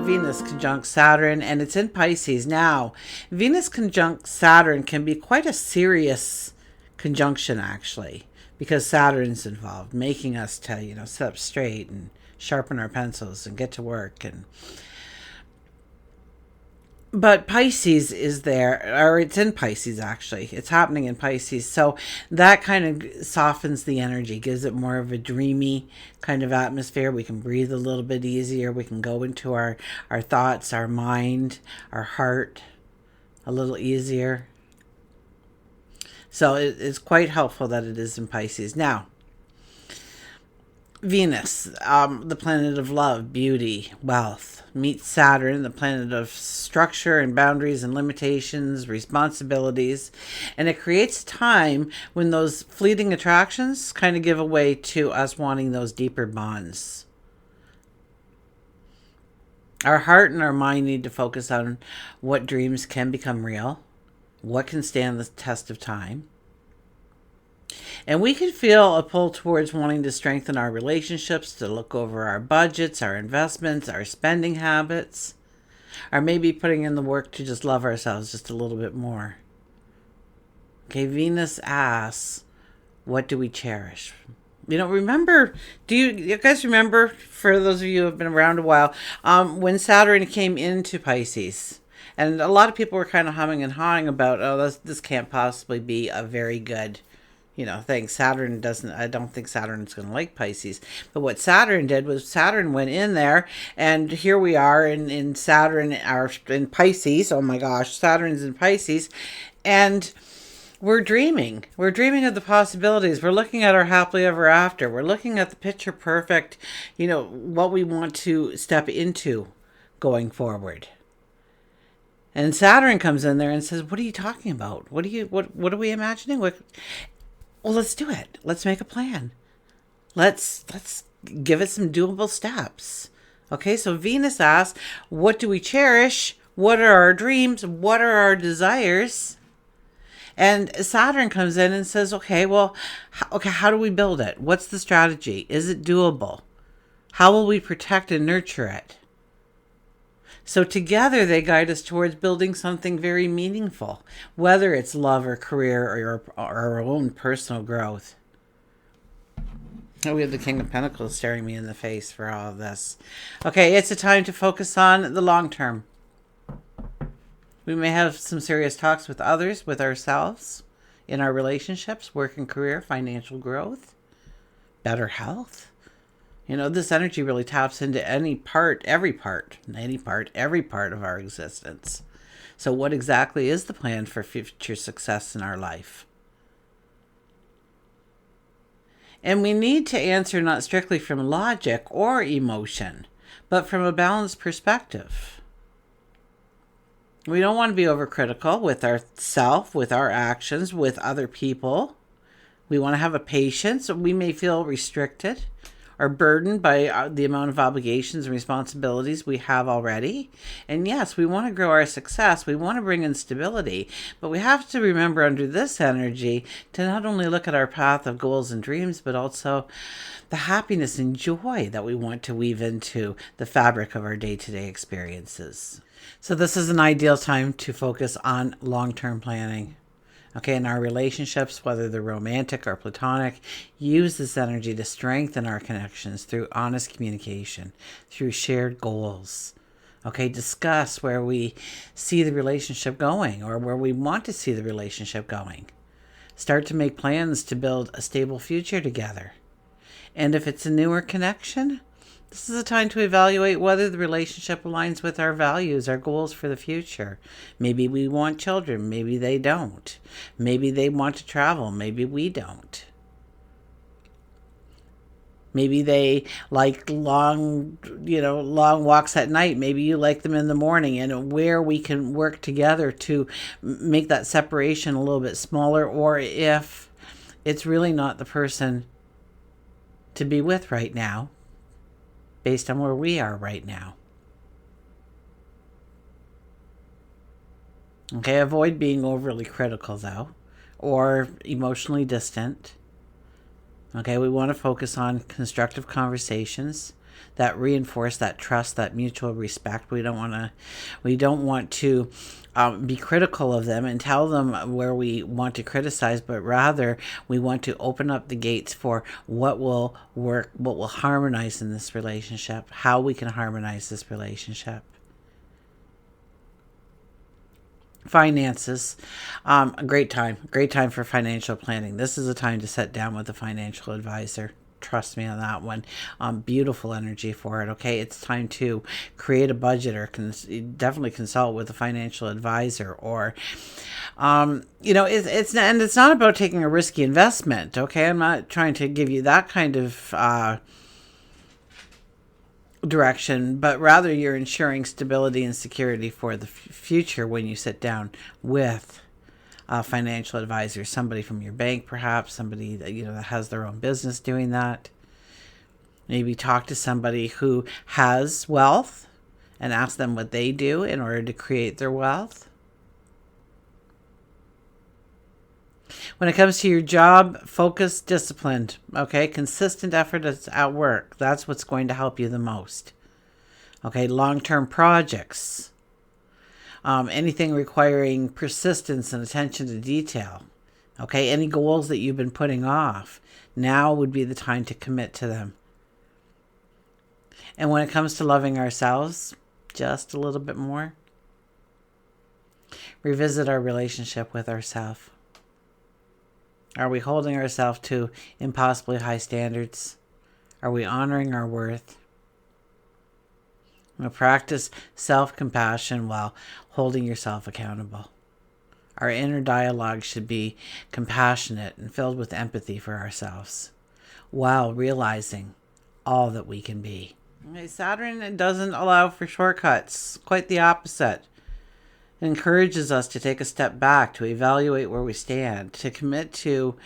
Venus conjunct Saturn, and it's in Pisces. Now, Venus conjunct Saturn can be quite a serious conjunction, actually, because Saturn's involved, making us sit up straight and sharpen our pencils and get to work. But Pisces is there, or it's in Pisces, actually. It's happening in Pisces. So that kind of softens the energy, gives it more of a dreamy kind of atmosphere. We can breathe a little bit easier. We can go into our thoughts, our mind, our heart a little easier. So it's quite helpful that it is in Pisces. Now, Venus, the planet of love, beauty, wealth, meets Saturn, the planet of structure and boundaries and limitations, responsibilities. And it creates time when those fleeting attractions kind of give away to us wanting those deeper bonds. Our heart and our mind need to focus on what dreams can become real, what can stand the test of time. And we can feel a pull towards wanting to strengthen our relationships, to look over our budgets, our investments, our spending habits, or maybe putting in the work to just love ourselves just a little bit more. Okay, Venus asks, what do we cherish? Remember, do you guys remember, for those of you who have been around a while, when Saturn came into Pisces? And a lot of people were kind of humming and hawing about, this can't possibly be a very good thing. I don't think Saturn's going to like Pisces. But what Saturn did was Saturn went in there, and here we are in Saturn, in Pisces. Oh my gosh, Saturn's in Pisces. And we're dreaming. We're dreaming of the possibilities. We're looking at our happily ever after. We're looking at the picture perfect, what we want to step into going forward. And Saturn comes in there and says, what are you talking about? What are we imagining? Well, let's do it. Let's make a plan. Let's give it some doable steps. Okay, so Venus asks, what do we cherish? What are our dreams? What are our desires? And Saturn comes in and says, how do we build it? What's the strategy? Is it doable? How will we protect and nurture it? So together they guide us towards building something very meaningful, whether it's love or career or our own personal growth. We have the King of Pentacles staring me in the face for all of this. Okay, it's a time to focus on the long term. We may have some serious talks with others, with ourselves, in our relationships, work and career, financial growth, better health. This energy really taps into every part of our existence. So what exactly is the plan for future success in our life? And we need to answer not strictly from logic or emotion, but from a balanced perspective. We don't want to be overcritical with ourselves, with our actions, with other people. We want to have a patience. We may feel restricted are burdened by the amount of obligations and responsibilities we have already. And yes, we want to grow our success. We want to bring in stability. But we have to remember under this energy to not only look at our path of goals and dreams, but also the happiness and joy that we want to weave into the fabric of our day-to-day experiences. So this is an ideal time to focus on long-term planning. Okay, in our relationships, whether they're romantic or platonic, use this energy to strengthen our connections through honest communication, through shared goals. Okay, discuss where we see the relationship going or where we want to see the relationship going. Start to make plans to build a stable future together. And if it's a newer connection, this is a time to evaluate whether the relationship aligns with our values, our goals for the future. Maybe we want children. Maybe they don't. Maybe they want to travel. Maybe we don't. Maybe they like long walks at night. Maybe you like them in the morning, and where we can work together to make that separation a little bit smaller, or if it's really not the person to be with right now, based on where we are right now. Okay, avoid being overly critical, though, or emotionally distant. Okay, we want to focus on constructive conversations, that reinforce that trust, that mutual respect. We don't want to be critical of them and tell them where we want to criticize, but rather we want to open up the gates for what will work, what will harmonize in this relationship, how we can harmonize this relationship. Finances, a great time for financial planning. This is a time to sit down with a financial advisor. Trust me on that one. Beautiful energy for it. Okay, it's time to create a budget, or definitely consult with a financial advisor, or it's not about taking a risky investment. Okay, I'm not trying to give you that kind of direction, but rather you're ensuring stability and security for the future when you sit down with a financial advisor, somebody from your bank, perhaps somebody that that has their own business doing that. Maybe talk to somebody who has wealth and ask them what they do in order to create their wealth. When it comes to your job, focus, disciplined, okay? Consistent effort at work. That's what's going to help you the most. Okay, long-term projects. Anything requiring persistence and attention to detail. Okay, any goals that you've been putting off, now would be the time to commit to them. And when it comes to loving ourselves, just a little bit more. Revisit our relationship with ourselves. Are we holding ourselves to impossibly high standards? Are we honoring our worth? Practice self-compassion while holding yourself accountable. Our inner dialogue should be compassionate and filled with empathy for ourselves, while realizing all that we can be. Okay, Saturn doesn't allow for shortcuts. Quite the opposite. It encourages us to take a step back, to evaluate where we stand, to commit to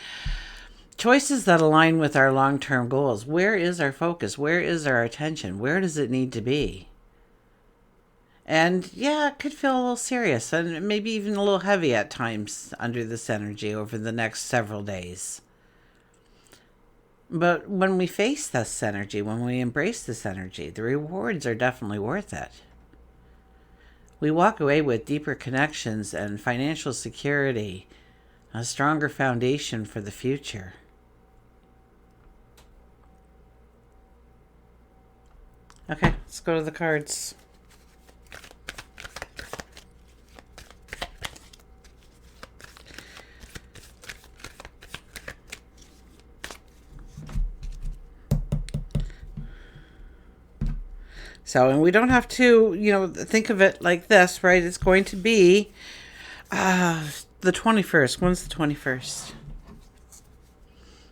choices that align with our long-term goals. Where is our focus? Where is our attention? Where does it need to be? And yeah, it could feel a little serious and maybe even a little heavy at times under this energy over the next several days. But when we face this energy, when we embrace this energy, the rewards are definitely worth it. We walk away with deeper connections and financial security, a stronger foundation for the future. Okay, let's go to the cards. So, and we don't have to, think of it like this, right? It's going to be the 21st. When's the 21st?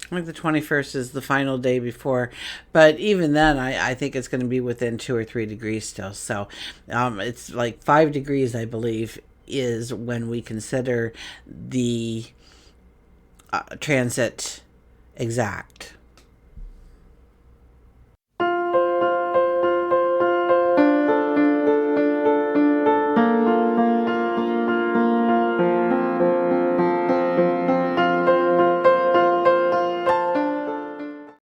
I think the 21st is the final day before. But even then, I think it's going to be within 2 or 3 degrees still. So it's like 5 degrees, I believe, is when we consider the transit exact.